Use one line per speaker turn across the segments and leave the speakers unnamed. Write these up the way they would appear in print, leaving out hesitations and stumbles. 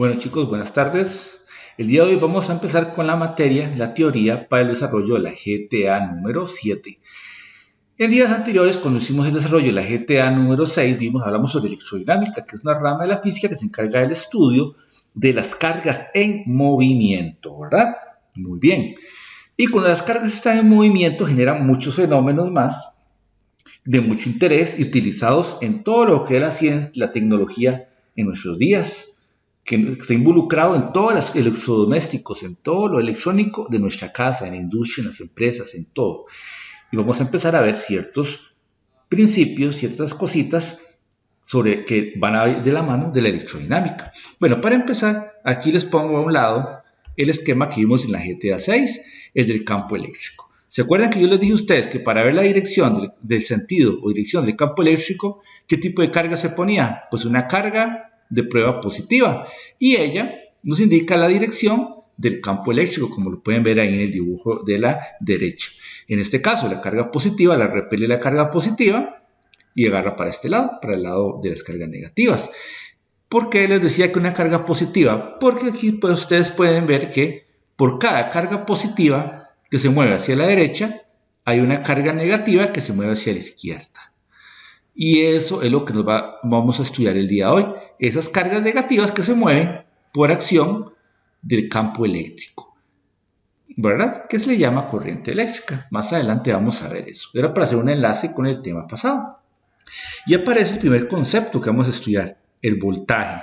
Bueno chicos, buenas tardes. El día de hoy vamos a empezar con la materia, la teoría para el desarrollo de la GTA número 7. En días anteriores, cuando hicimos el desarrollo de la GTA número 6, hablamos sobre electrodinámica, que es una rama de la física que se encarga del estudio de las cargas en movimiento, ¿verdad? Muy bien. Y cuando las cargas están en movimiento, generan muchos fenómenos más de mucho interés y utilizados en todo lo que es la ciencia, la tecnología en nuestros días, que está involucrado en todos los electrodomésticos, en todo lo electrónico de nuestra casa, en la industria, en las empresas, en todo. Y vamos a empezar a ver ciertos principios, ciertas cositas sobre que van a ir de la mano de la electrodinámica. Bueno, para empezar, aquí les pongo a un lado el esquema que vimos en la GTA 6, el del campo eléctrico. ¿Se acuerdan que yo les dije a ustedes que para ver la dirección del sentido o dirección del campo eléctrico, qué tipo de carga se ponía? Pues una carga de prueba positiva, y ella nos indica la dirección del campo eléctrico, como lo pueden ver ahí en el dibujo de la derecha. En este caso, la carga positiva la repele la carga positiva y agarra para este lado, para el lado de las cargas negativas. ¿Por qué les decía que una carga positiva? Porque aquí pues, ustedes pueden ver que por cada carga positiva que se mueve hacia la derecha, hay una carga negativa que se mueve hacia la izquierda. Y eso es lo que vamos a estudiar el día de hoy. Esas cargas negativas que se mueven por acción del campo eléctrico, ¿verdad? Que se le llama corriente eléctrica. Más adelante vamos a ver eso. Era para hacer un enlace con el tema pasado. Y aparece el primer concepto que vamos a estudiar, el voltaje.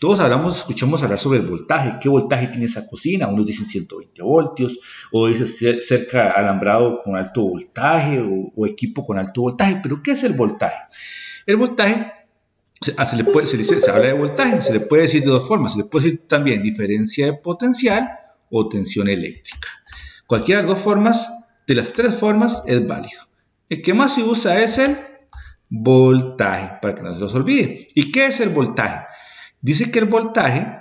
Todos escuchamos hablar sobre el voltaje. ¿Qué voltaje tiene esa cocina? Unos dicen 120 voltios, o dicen cerca alambrado con alto voltaje, o equipo con alto voltaje. ¿Pero qué es el voltaje? El voltaje, se habla de voltaje, se le puede decir de dos formas. Se le puede decir también diferencia de potencial o tensión eléctrica. Cualquiera de las dos formas, de las tres formas, es válido. El que más se usa es el voltaje, para que no se los olvide. ¿Y qué es el voltaje? Dice que el voltaje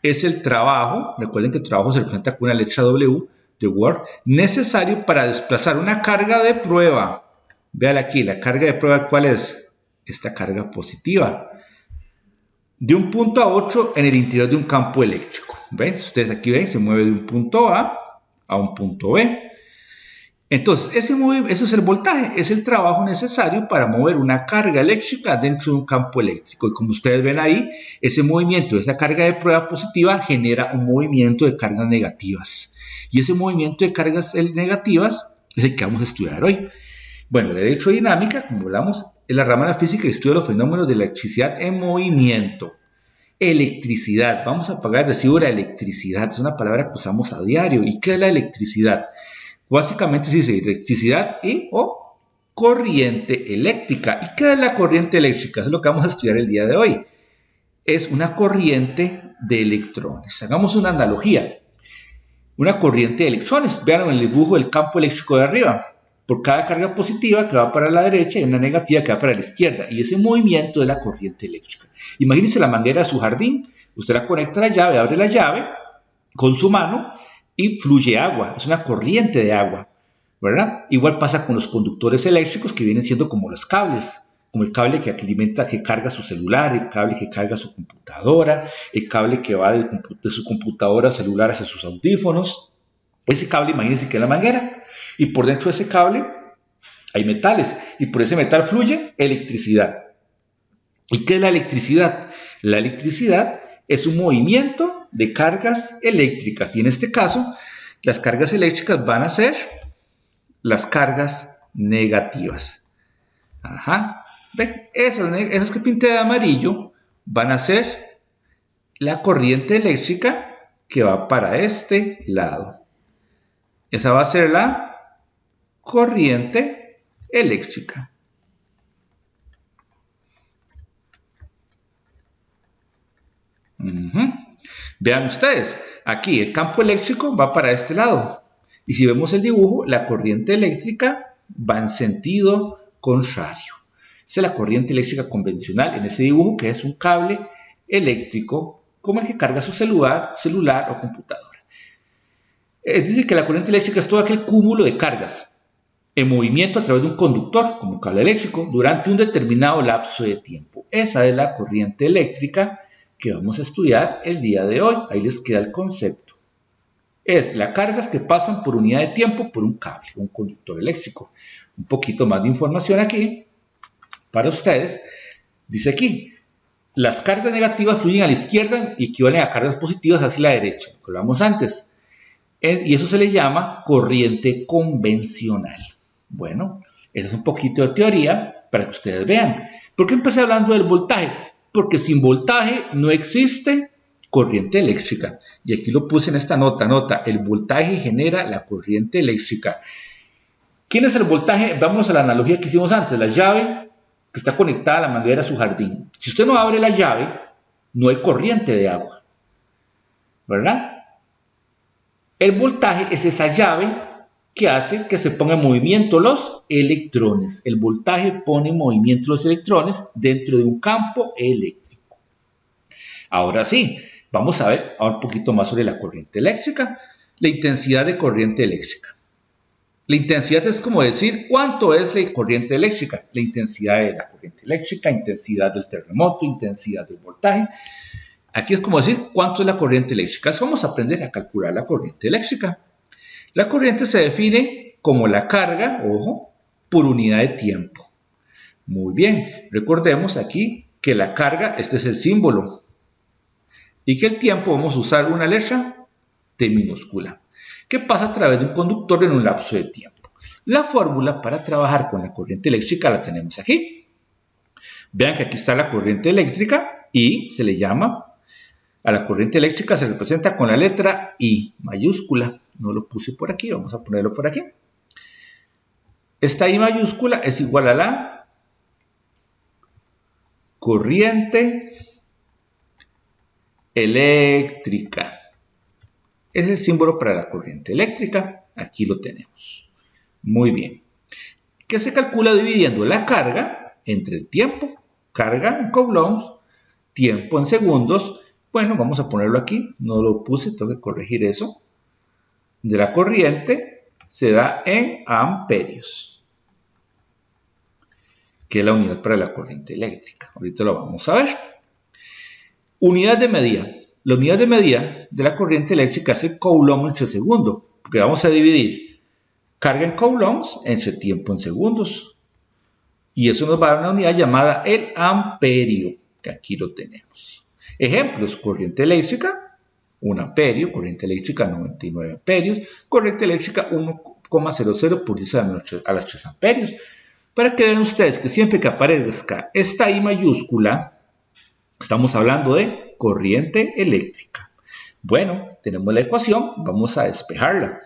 es el trabajo, recuerden que el trabajo se representa con una letra W de Word, necesario para desplazar una carga de prueba. Vean aquí, la carga de prueba, ¿cuál es? Esta carga positiva. De un punto a otro en el interior de un campo eléctrico. ¿Ven? Ustedes aquí ven, se mueve de un punto A un punto B. Entonces, eso es el voltaje, es el trabajo necesario para mover una carga eléctrica dentro de un campo eléctrico. Y como ustedes ven ahí, ese movimiento, esa carga de prueba positiva genera un movimiento de cargas negativas. Y ese movimiento de cargas negativas es el que vamos a estudiar hoy. Bueno, la electrodinámica, como hablamos, es la rama de la física que estudia los fenómenos de la electricidad en movimiento. Electricidad, vamos a pagar el recibo de la electricidad, es una palabra que usamos a diario. ¿Y qué es la electricidad? Básicamente se dice electricidad o corriente eléctrica. ¿Y qué es la corriente eléctrica? Eso es lo que vamos a estudiar el día de hoy. Es una corriente de electrones. Hagamos una analogía. Una corriente de electrones. Vean en el dibujo del campo eléctrico de arriba. Por cada carga positiva que va para la derecha y una negativa que va para la izquierda. Y ese movimiento es la corriente eléctrica. Imagínense la manguera de su jardín. Usted la conecta a la llave, abre la llave con su mano y fluye agua, es una corriente de agua, ¿verdad? Igual pasa con los conductores eléctricos que vienen siendo como los cables, como el cable que alimenta, que carga su celular, el cable que carga su computadora, el cable que va de su computadora celular hacia sus audífonos. Ese cable, imagínense que es la manguera, y por dentro de ese cable hay metales, y por ese metal fluye electricidad. ¿Y qué es la electricidad? La electricidad es un movimiento de cargas eléctricas, y en este caso las cargas eléctricas van a ser las cargas negativas. Ajá. ¿Ven? Esas que pinté de amarillo van a ser la corriente eléctrica que va para este lado. Esa va a ser la corriente eléctrica. Vean ustedes, aquí el campo eléctrico va para este lado. Y si vemos el dibujo, la corriente eléctrica va en sentido contrario. Esa es la corriente eléctrica convencional en ese dibujo, que es un cable eléctrico como el que carga su celular o computadora. Dice que la corriente eléctrica es todo aquel cúmulo de cargas en movimiento a través de un conductor, como un cable eléctrico, durante un determinado lapso de tiempo. Esa es la corriente eléctrica que vamos a estudiar el día de hoy. Ahí les queda el concepto. Es las cargas que pasan por unidad de tiempo por un cable, un conductor eléctrico. Un poquito más de información aquí para ustedes. Dice aquí, las cargas negativas fluyen a la izquierda y equivalen a cargas positivas hacia la derecha, lo que hablamos antes. Y eso se le llama corriente convencional. Bueno, esa es un poquito de teoría para que ustedes vean. ¿Por qué empecé hablando del voltaje? Porque sin voltaje no existe corriente eléctrica. Y aquí lo puse en esta nota, el voltaje genera la corriente eléctrica. ¿Quién es el voltaje? Vamos a la analogía que hicimos antes, la llave que está conectada a la manguera a su jardín. Si usted no abre la llave, no hay corriente de agua, ¿verdad? El voltaje es esa llave que hace que se pongan en movimiento los electrones. El voltaje pone en movimiento los electrones dentro de un campo eléctrico. Ahora sí, vamos a ver un poquito más sobre la corriente eléctrica. La intensidad de corriente eléctrica. La intensidad es como decir cuánto es la corriente eléctrica. La intensidad de la corriente eléctrica, intensidad del terremoto, intensidad del voltaje. Aquí es como decir cuánto es la corriente eléctrica. Así vamos a aprender a calcular la corriente eléctrica. La corriente se define como la carga, ojo, por unidad de tiempo. Muy bien, recordemos aquí que la carga, este es el símbolo, y que el tiempo vamos a usar una letra T minúscula, que pasa a través de un conductor en un lapso de tiempo. La fórmula para trabajar con la corriente eléctrica la tenemos aquí. Vean que aquí está la corriente eléctrica y se le llama, a la corriente eléctrica se representa con la letra I mayúscula. No lo puse por aquí, vamos a ponerlo por aquí. Esta I mayúscula es igual a la corriente eléctrica. Es el símbolo para la corriente eléctrica. Aquí lo tenemos. Muy bien. Que se calcula dividiendo la carga entre el tiempo, carga en coulombs, tiempo en segundos. Bueno, vamos a ponerlo aquí. No lo puse, tengo que corregir eso. De la corriente se da en amperios, que es la unidad para la corriente eléctrica. Ahorita lo vamos a ver. Unidad de medida. La unidad de medida de la corriente eléctrica es el coulomb entre segundo, porque vamos a dividir carga en coulombs entre tiempo en segundos. Y eso nos va a dar una unidad llamada el amperio, que aquí lo tenemos. Ejemplos, corriente eléctrica, 1 amperio, corriente eléctrica 99 amperios, corriente eléctrica 1,00 por 10 a las 3 amperios. Para que vean ustedes que siempre que aparezca esta I mayúscula, estamos hablando de corriente eléctrica. Bueno, tenemos la ecuación, vamos a despejarla,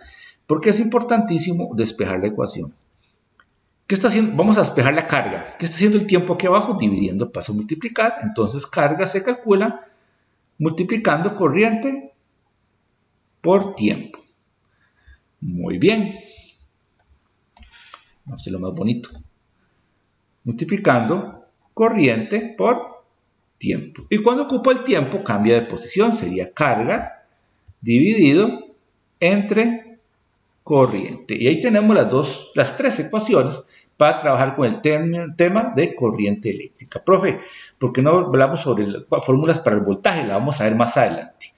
porque es importantísimo despejar la ecuación. ¿Qué está haciendo? Vamos a despejar la carga. ¿Qué está haciendo el tiempo aquí abajo? Dividiendo paso a multiplicar. Entonces, carga se calcula multiplicando corriente por tiempo. Muy bien. Vamos a hacerlo más bonito. Multiplicando corriente por tiempo. Y cuando ocupo el tiempo, cambia de posición. Sería carga dividido entre corriente. Y ahí tenemos las tres ecuaciones para trabajar con el tema de corriente eléctrica. Profe, ¿por qué no hablamos sobre las fórmulas para el voltaje? La vamos a ver más adelante.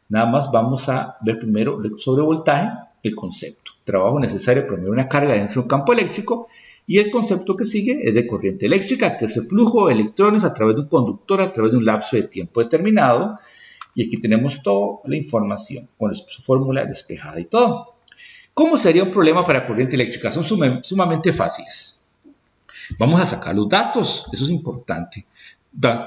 Nada más vamos a ver primero sobre voltaje, el concepto. Trabajo necesario para medir una carga dentro de un campo eléctrico. Y el concepto que sigue es de corriente eléctrica, que es el flujo de electrones a través de un conductor, a través de un lapso de tiempo determinado. Y aquí tenemos toda la información con su fórmula despejada y todo. ¿Cómo sería un problema para corriente eléctrica? Son sumamente fáciles. Vamos a sacar los datos, eso es importante.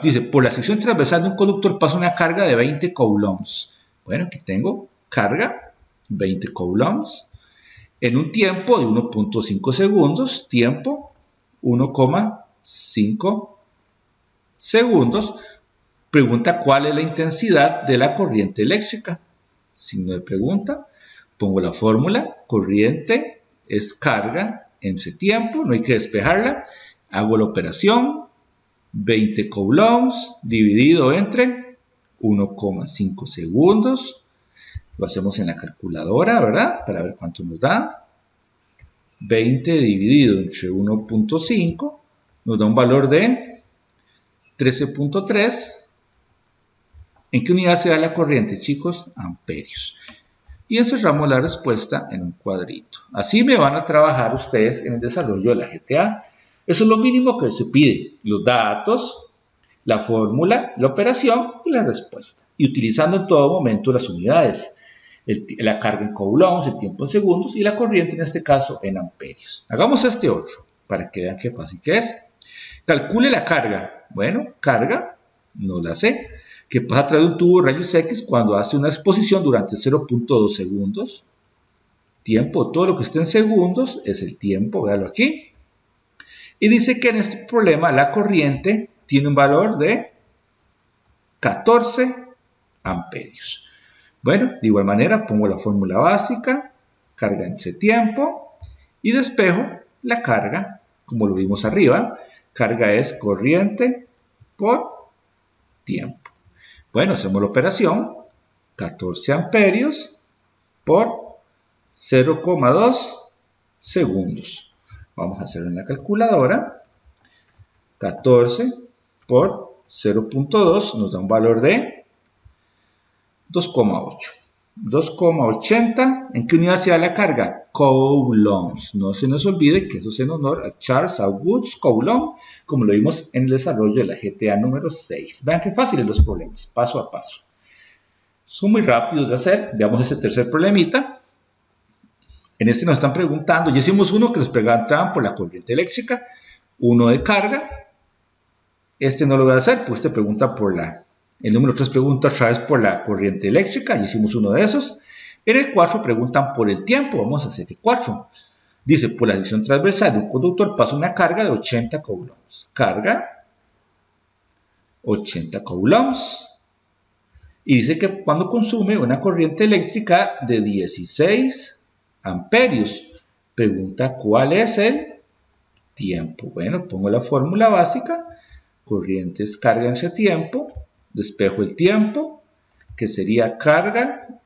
Dice, por la sección transversal de un conductor pasa una carga de 20 coulombs. Bueno, aquí tengo carga, 20 coulombs, en un tiempo de 1.5 segundos, tiempo 1,5 segundos. Pregunta cuál es la intensidad de la corriente eléctrica. Signo de pregunta. Pongo la fórmula, corriente es carga entre tiempo, no hay que despejarla. Hago la operación, 20 coulombs dividido entre 1,5 segundos. Lo hacemos en la calculadora, ¿verdad? Para ver cuánto nos da. 20 dividido entre 1.5 nos da un valor de 13.3 ¿En qué unidad se da la corriente, chicos? Amperios. Y encerramos la respuesta en un cuadrito. Así me van a trabajar ustedes en el desarrollo de la GTA. Eso es lo mínimo que se pide. Los datos, la fórmula, la operación y la respuesta. Y utilizando en todo momento las unidades. La carga en coulombs, el tiempo en segundos y la corriente en este caso en amperios. Hagamos este otro para que vean qué fácil que es. Calcule la carga. Bueno, carga, no la sé. Que pasa a través de un tubo de rayos X cuando hace una exposición durante 0.2 segundos. Tiempo, todo lo que esté en segundos es el tiempo, véalo aquí. Y dice que en este problema la corriente tiene un valor de 14 amperios. Bueno, de igual manera pongo la fórmula básica, carga en ese tiempo y despejo la carga, como lo vimos arriba. Carga es corriente por tiempo. Bueno, hacemos la operación, 14 amperios por 0,2 segundos. Vamos a hacerlo en la calculadora. 14 por 0.2 nos da un valor de 2,8. 2,80. ¿En qué unidad se da la carga? Coulombs. No se nos olvide que eso es en honor a Charles Auguste Coulomb, como lo vimos en el desarrollo de la GTA número 6. Vean qué fáciles los problemas, paso a paso. Son muy rápidos de hacer. Veamos este tercer problemita. En este nos están preguntando, ya hicimos uno que nos preguntaban por la corriente eléctrica, uno de carga. Este no lo voy a hacer, pues te pregunta por el número 3 pregunta otra vez por la corriente eléctrica, ya hicimos uno de esos. En el 4 preguntan por el tiempo, vamos a hacer el 4. Dice, por la sección transversal de un conductor pasa una carga de 80 coulombs. Carga, 80 coulombs. Y dice que cuando consume una corriente eléctrica de 16 amperios. Pregunta, ¿cuál es el tiempo? Bueno, pongo la fórmula básica. Corriente es carga en ese tiempo. Despejo el tiempo, que sería carga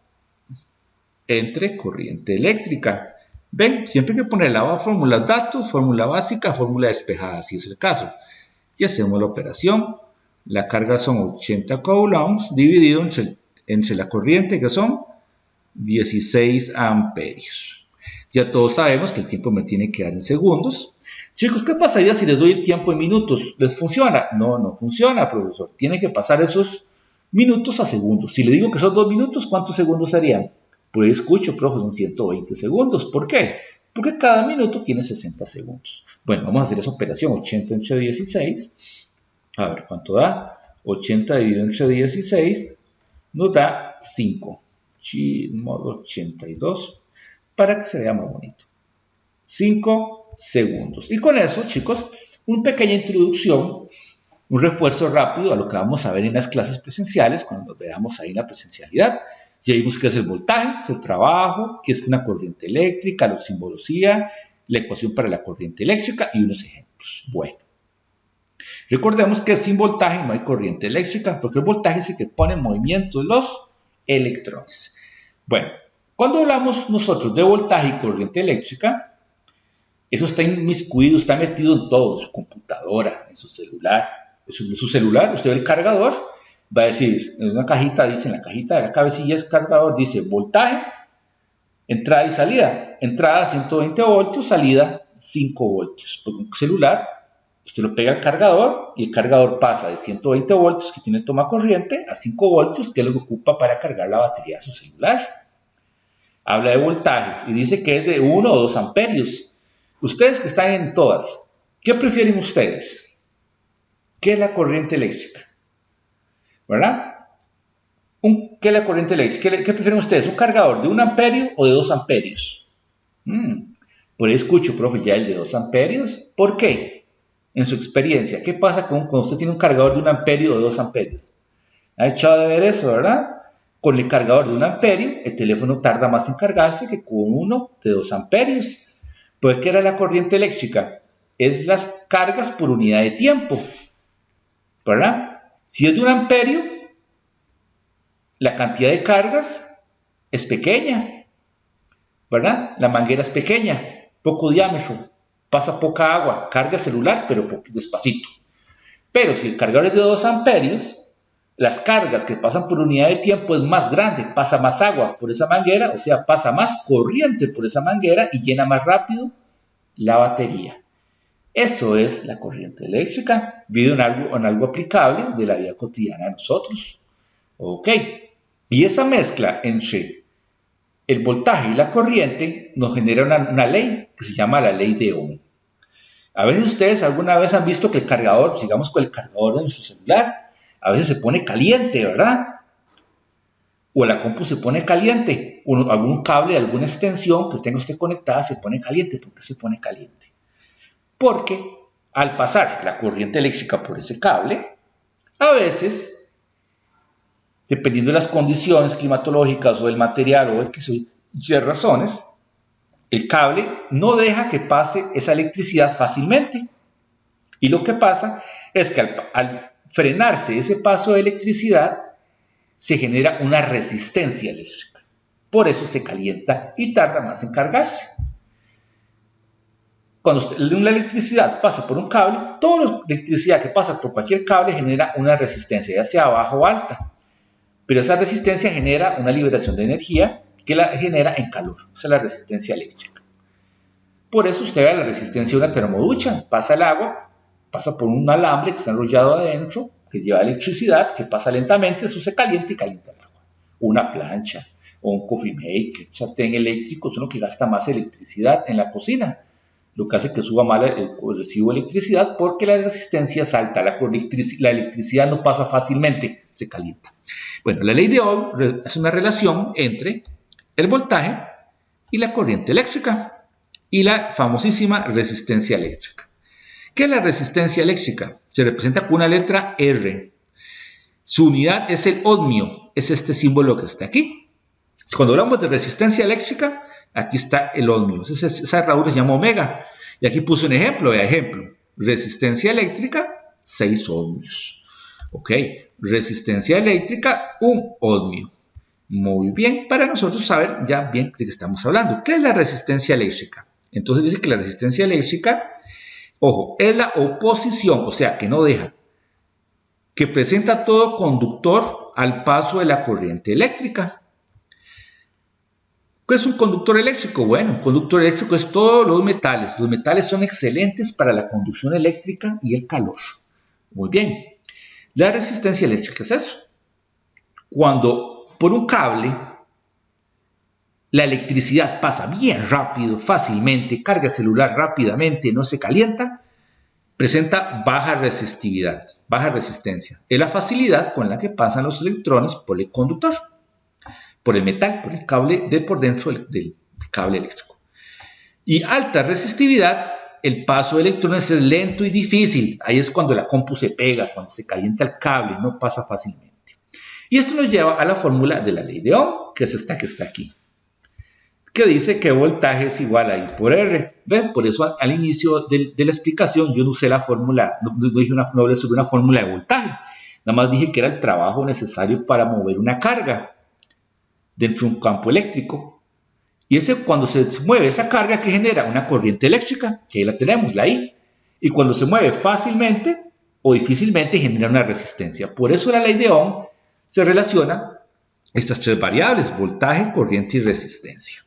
entre corriente eléctrica. Ven, siempre hay que poner la fórmula datos, fórmula básica, fórmula despejada, si es el caso. Y hacemos la operación. La carga son 80 coulombs dividido entre la corriente, que son 16 amperios. Ya todos sabemos que el tiempo me tiene que dar en segundos. Chicos, ¿qué pasaría si les doy el tiempo en minutos? ¿Les funciona? No, no funciona, profesor. Tiene que pasar esos minutos a segundos. Si le digo que son 2 minutos, ¿cuántos segundos serían? Pues escucho, profe, son 120 segundos. ¿Por qué? Porque cada minuto tiene 60 segundos. Bueno, vamos a hacer esa operación. 80 entre 16. A ver, ¿cuánto da? 80 dividido entre 16 nos da 5. Modo 82 para que se vea más bonito. 5 segundos. Y con eso, chicos, una pequeña introducción, un refuerzo rápido a lo que vamos a ver en las clases presenciales cuando veamos ahí la presencialidad. Ya vimos qué es el voltaje, el trabajo, qué es una corriente eléctrica, la simbología, la ecuación para la corriente eléctrica y unos ejemplos. Bueno, recordemos que sin voltaje no hay corriente eléctrica, porque el voltaje es el que pone en movimiento los electrones. Bueno, cuando hablamos nosotros de voltaje y corriente eléctrica, eso está inmiscuido, está metido en todo, en su computadora, en su celular. En su celular, usted ve el cargador, va a decir, en una cajita, dice, en la cajita de la cabecilla del cargador, dice voltaje, entrada y salida. Entrada 120 voltios, salida 5 voltios. Por un celular, usted lo pega al cargador y el cargador pasa de 120 voltios que tiene toma corriente a 5 voltios que es lo que ocupa para cargar la batería de su celular. Habla de voltajes y dice que es de 1 o 2 amperios. Ustedes que están en todas, ¿qué prefieren ustedes? ¿Qué es la corriente eléctrica? ¿Verdad? ¿Qué es la corriente eléctrica? ¿Qué prefieren ustedes? ¿Un cargador de 1 amperio o de 2 amperios? Por ahí escucho, profe, ya el de 2 amperios. ¿Por qué? En su experiencia, ¿qué pasa cuando usted tiene un cargador de 1 amperio o de 2 amperios? ¿Ha echado de ver eso, verdad? Con el cargador de 1 amperio, el teléfono tarda más en cargarse que con uno de 2 amperios. Pues, ¿qué era la corriente eléctrica? Es las cargas por unidad de tiempo, ¿verdad? Si es de 1 amperio, la cantidad de cargas es pequeña, ¿verdad? La manguera es pequeña, poco diámetro, pasa poca agua, carga celular, pero despacito. Pero si el cargador es de 2 amperios, las cargas que pasan por unidad de tiempo es más grande, pasa más agua por esa manguera, o sea, pasa más corriente por esa manguera y llena más rápido la batería. Eso es la corriente eléctrica, vivido en algo aplicable de la vida cotidiana de nosotros. Ok, y esa mezcla entre el voltaje y la corriente nos genera una ley que se llama la ley de Ohm. A veces ustedes alguna vez han visto que el cargador, sigamos con el cargador de nuestro celular, a veces se pone caliente, ¿verdad? O la compu se pone caliente, algún cable de alguna extensión que tenga usted conectada se pone caliente. ¿Por qué se pone caliente? Porque al pasar la corriente eléctrica por ese cable, a veces, dependiendo de las condiciones climatológicas o del material o X o Y razones, el cable no deja que pase esa electricidad fácilmente. Y lo que pasa es que al frenarse ese paso de electricidad, se genera una resistencia eléctrica. Por eso se calienta y tarda más en cargarse. Cuando la electricidad pasa por un cable, toda la electricidad que pasa por cualquier cable genera una resistencia, ya sea baja o alta. Pero esa resistencia genera una liberación de energía que la genera en calor. Esa es la resistencia eléctrica. Por eso usted ve la resistencia de una termoducha. Pasa el agua, pasa por un alambre que está enrollado adentro, que lleva electricidad, que pasa lentamente, eso se calienta y calienta el agua. Una plancha o un coffee maker, un sartén eléctrico, son lo que gasta más electricidad en la cocina. Lo que hace que suba mal el recibo de electricidad porque la resistencia es alta, la electricidad no pasa fácilmente, se calienta. Bueno, la ley de Ohm es una relación entre el voltaje y la corriente eléctrica y la famosísima resistencia eléctrica. ¿Qué es la resistencia eléctrica? Se representa con una letra R. Su unidad es el ohmio, es este símbolo que está aquí. Cuando hablamos de resistencia eléctrica, aquí está el ohmio. Esa herradura se llama omega. Y aquí puse un ejemplo. Resistencia eléctrica, 6 ohmios. Ok, resistencia eléctrica, 1 ohmio. Muy bien, para nosotros saber ya bien de qué estamos hablando. ¿Qué es la resistencia eléctrica? Entonces dice que la resistencia eléctrica, ojo, es la oposición, o sea, que no deja, que presenta todo conductor al paso de la corriente eléctrica. ¿Qué es un conductor eléctrico? Bueno, un conductor eléctrico es todos los metales. Los metales son excelentes para la conducción eléctrica y el calor. Muy bien. La resistencia eléctrica es eso. Cuando por un cable la electricidad pasa bien rápido, fácilmente, carga el celular rápidamente, no se calienta, presenta baja resistividad, baja resistencia. Es la facilidad con la que pasan los electrones por el conductor, por el metal, por el cable de por dentro del cable eléctrico. Y alta resistividad, el paso de electrones es lento y difícil. Ahí es cuando la compu se pega, cuando se calienta el cable, no pasa fácilmente. Y esto nos lleva a la fórmula de la ley de Ohm, que es esta que está aquí, que dice que voltaje es igual a I por R. ¿Ven? Por eso al inicio de la explicación yo no usé la fórmula, no hablé sobre una fórmula de voltaje. Nada más dije que era el trabajo necesario para mover una carga dentro de un campo eléctrico. Y cuando se mueve esa carga, que genera una corriente eléctrica, que ahí la tenemos, la I. Y cuando se mueve fácilmente o difícilmente, genera una resistencia. Por eso la ley de Ohm se relaciona estas tres variables, voltaje, corriente y resistencia.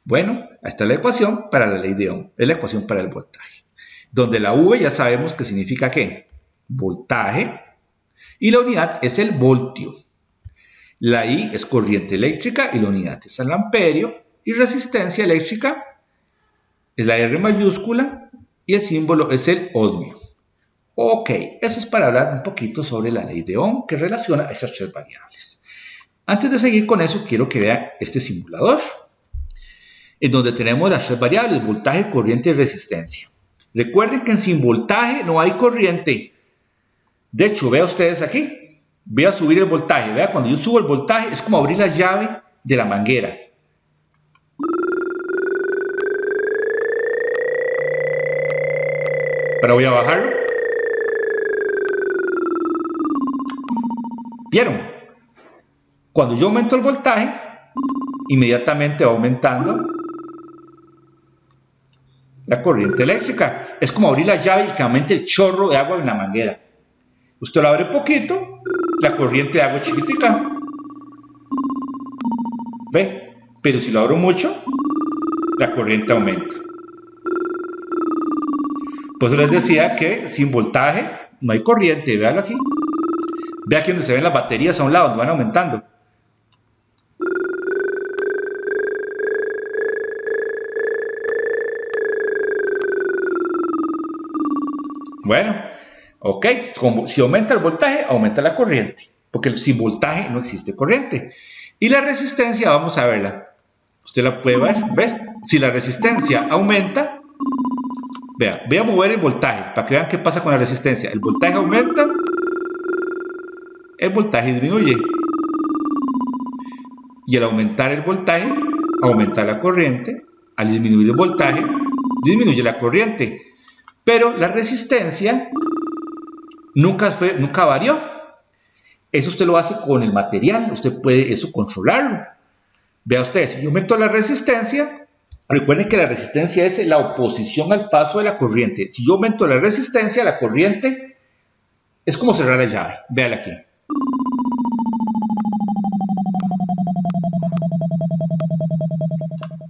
Bueno, ahí está la ecuación para la ley de Ohm, es la ecuación para el voltaje. Donde la V ya sabemos que significa ¿qué? Voltaje, y la unidad es el voltio. La I es corriente eléctrica y la unidad es el amperio, y resistencia eléctrica es la R mayúscula y el símbolo es el ohmio. Ok, eso es para hablar un poquito sobre la ley de Ohm que relaciona esas tres variables. Antes de seguir con eso, quiero que vean este simulador, en donde tenemos las tres variables, voltaje, corriente y resistencia. Recuerden que sin voltaje no hay corriente. De hecho, vean ustedes aquí, voy a subir el voltaje. Vean, cuando yo subo el voltaje es como abrir la llave de la manguera. Ahora voy a bajarlo. ¿Vieron? Cuando yo aumento el voltaje, inmediatamente va aumentando la corriente eléctrica. Es como abrir la llave y que aumente el chorro de agua en la manguera. Usted lo abre poquito, la corriente de agua es chiquitica. ¿Ve? Pero si lo abro mucho, la corriente aumenta. Por eso les decía que sin voltaje no hay corriente. Véanlo aquí. Vea aquí donde se ven las baterías a un lado, donde van aumentando. Bueno, ok, si aumenta el voltaje, aumenta la corriente, porque sin voltaje no existe corriente. Y la resistencia, vamos a verla. Usted la puede ver, ¿ves? Si la resistencia aumenta, vea, voy a mover el voltaje para que vean qué pasa con la resistencia. El voltaje aumenta, el voltaje disminuye. Y al aumentar el voltaje, aumenta la corriente. Al disminuir el voltaje, disminuye la corriente. Pero la resistencia nunca varió. Eso usted lo hace con el material. Usted puede eso controlarlo. Vea usted, si yo aumento la resistencia, recuerden que la resistencia es la oposición al paso de la corriente. Si yo aumento la resistencia, la corriente es como cerrar la llave. Véala aquí.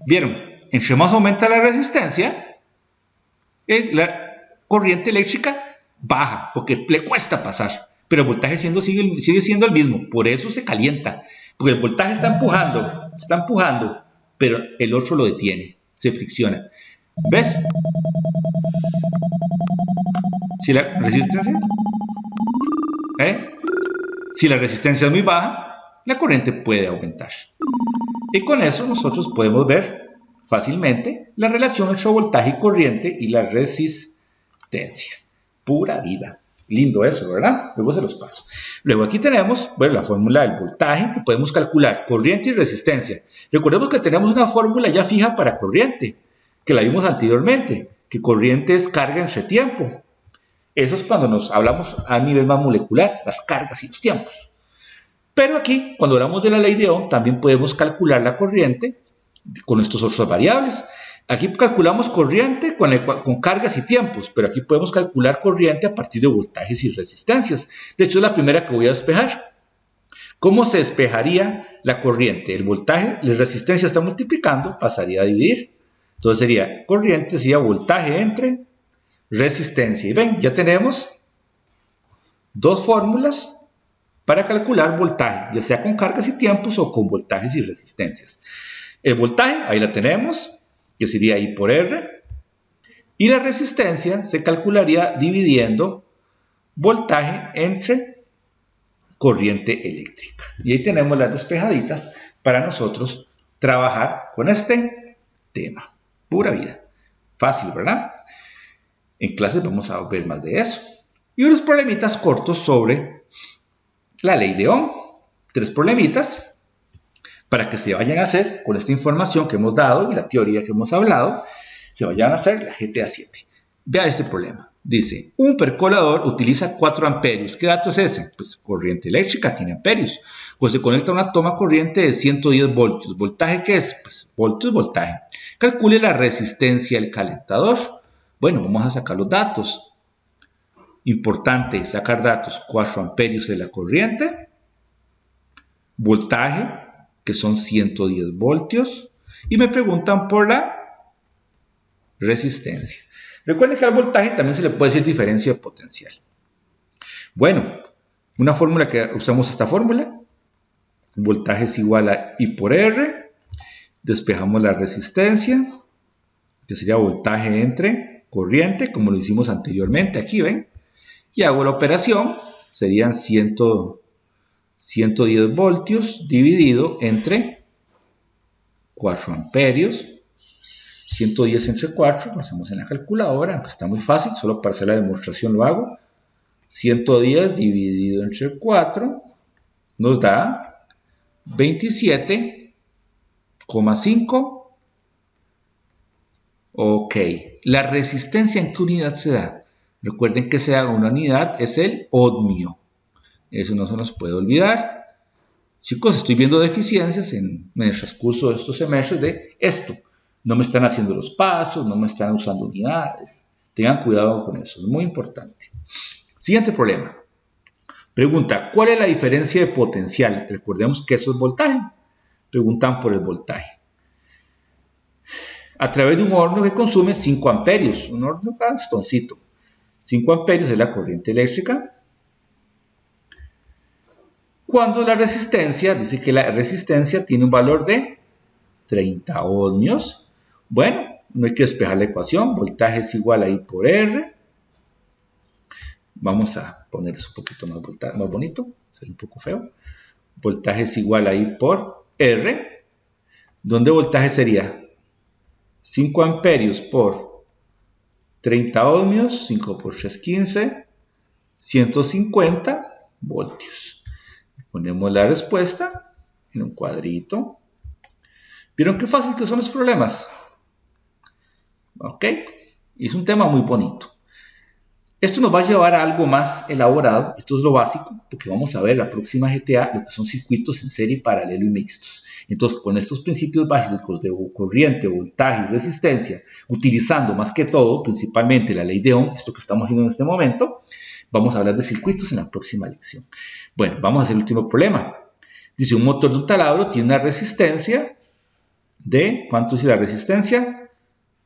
¿Vieron? Entre más aumenta la resistencia, la corriente eléctrica baja, porque le cuesta pasar. Pero el voltaje sigue siendo el mismo, por eso se calienta. Porque el voltaje está empujando, pero el otro lo detiene, se fricciona. ¿Ves? Si la resistencia, si la resistencia es muy baja, la corriente puede aumentar. Y con eso nosotros podemos ver fácilmente la relación entre voltaje y corriente y la resistencia. Pura vida. Lindo eso, ¿verdad? Luego se los paso. Luego aquí tenemos, bueno, la fórmula del voltaje, que podemos calcular corriente y resistencia. Recordemos que tenemos una fórmula ya fija para corriente, que la vimos anteriormente, que corriente es carga entre tiempo. Eso es cuando nos hablamos a nivel más molecular, las cargas y los tiempos. Pero aquí, cuando hablamos de la ley de Ohm, también podemos calcular la corriente con estas otras variables. Aquí calculamos corriente con cargas y tiempos, pero aquí podemos calcular corriente a partir de voltajes y resistencias. De hecho, es la primera que voy a despejar. ¿Cómo se despejaría la corriente? El voltaje, la resistencia está multiplicando, pasaría a dividir. Entonces sería corriente, sería voltaje entre resistencia. Y ven, ya tenemos dos fórmulas para calcular voltaje, ya sea con cargas y tiempos o con voltajes y resistencias. El voltaje, ahí la tenemos, que sería I por R, y la resistencia se calcularía dividiendo voltaje entre corriente eléctrica. Y ahí tenemos las despejaditas para nosotros trabajar con este tema. Pura vida. Fácil, ¿verdad? En clases vamos a ver más de eso. Y unos problemitas cortos sobre la ley de Ohm. 3 problemitas para que se vayan a hacer con esta información que hemos dado y la teoría que hemos hablado, se vayan a hacer la GTA 7. Vea este problema. Dice, un percolador utiliza 4 amperios. ¿Qué dato es ese? Pues corriente eléctrica tiene amperios. Pues se conecta a una toma corriente de 110 voltios. ¿Voltaje qué es? Pues voltios, voltaje. Calcule la resistencia del calentador. Bueno, vamos a sacar los datos. Importante sacar datos. 4 amperios de la corriente. Voltaje, que son 110 voltios, y me preguntan por la resistencia. Recuerden que al voltaje también se le puede decir diferencia de potencial. Bueno, una fórmula que usamos esta fórmula, voltaje es igual a I por R, despejamos la resistencia, que sería voltaje entre corriente, como lo hicimos anteriormente, aquí ven, y hago la operación, serían 110 voltios dividido entre 4 amperios. 110 entre 4, lo hacemos en la calculadora, aunque está muy fácil, solo para hacer la demostración lo hago. 110 dividido entre 4 nos da 27,5. Ok, la resistencia ¿en qué unidad se da? Recuerden que se da una unidad, es el ohmio. Eso no se nos puede olvidar. Chicos, estoy viendo deficiencias en el transcurso de estos semestres de esto. No me están haciendo los pasos, no me están usando unidades. Tengan cuidado con eso, es muy importante. Siguiente problema. Pregunta, ¿cuál es la diferencia de potencial? Recordemos que eso es voltaje. Preguntan por el voltaje. A través de un horno que consume 5 amperios, un horno castoncito. 5 amperios es la corriente eléctrica. Cuando la resistencia, dice que la resistencia tiene un valor de 30 ohmios. Bueno, no hay que despejar la ecuación. Voltaje es igual a I por R. Vamos a poner eso un poquito más bonito. Sería un poco feo. Voltaje es igual a I por R. ¿Dónde voltaje sería? 5 amperios por 30 ohmios. 5 por 3, 15. 150 voltios. Ponemos la respuesta en un cuadrito. ¿Vieron qué fácil que son los problemas? Ok. Y es un tema muy bonito. Esto nos va a llevar a algo más elaborado. Esto es lo básico, porque vamos a ver la próxima GTA, lo que son circuitos en serie, paralelo y mixtos. Entonces, con estos principios básicos de corriente, voltaje y resistencia, utilizando más que todo, principalmente la ley de Ohm, esto que estamos haciendo en este momento, vamos a hablar de circuitos en la próxima lección. Bueno, vamos a hacer el último problema. Dice, un motor de un taladro tiene una resistencia de, ¿cuánto dice la resistencia?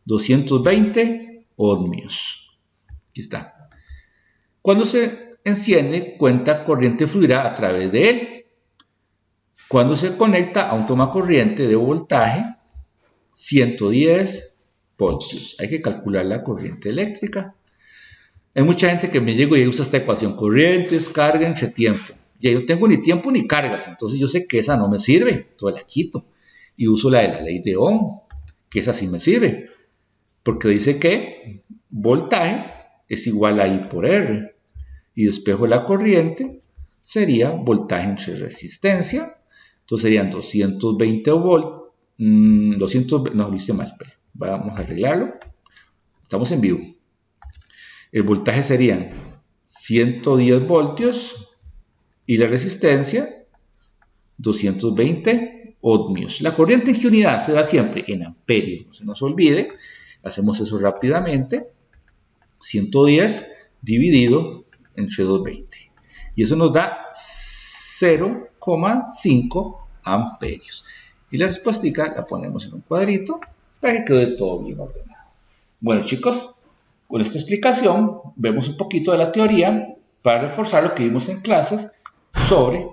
220 ohmios. Aquí está. Cuando se enciende, cuenta corriente fluirá a través de él. Cuando se conecta a un tomacorriente de voltaje, 110 voltios. Hay que calcular la corriente eléctrica. Hay mucha gente que me llega y usa esta ecuación, corrientes, carga entre tiempo. Ya yo no tengo ni tiempo ni cargas, entonces yo sé que esa no me sirve, entonces la quito. Y uso la de la ley de Ohm, que esa sí me sirve. Porque dice que voltaje es igual a I por R. Y despejo la corriente sería voltaje entre resistencia. Entonces serían 220 voltios. No, lo hice mal. Pero vamos a arreglarlo. Estamos en vivo. El voltaje serían 110 voltios. Y la resistencia 220 ohmios. La corriente en qué unidad se da siempre en amperios. No se nos olvide. Hacemos eso rápidamente. 110 dividido entre 220. Y eso nos da 0,5 amperios. Y la respuesta la ponemos en un cuadrito para que quede todo bien ordenado. Bueno, chicos, con esta explicación vemos un poquito de la teoría para reforzar lo que vimos en clases sobre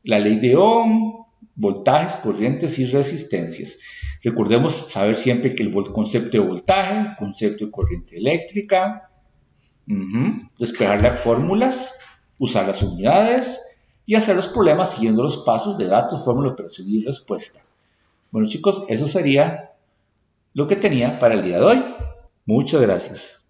la ley de Ohm, voltajes, corrientes y resistencias. Recordemos saber siempre que el concepto de voltaje, el concepto de corriente eléctrica, despejar las fórmulas, usar las unidades y hacer los problemas siguiendo los pasos de datos, fórmula, operación y respuesta. Bueno, chicos, eso sería lo que tenía para el día de hoy. Muchas gracias.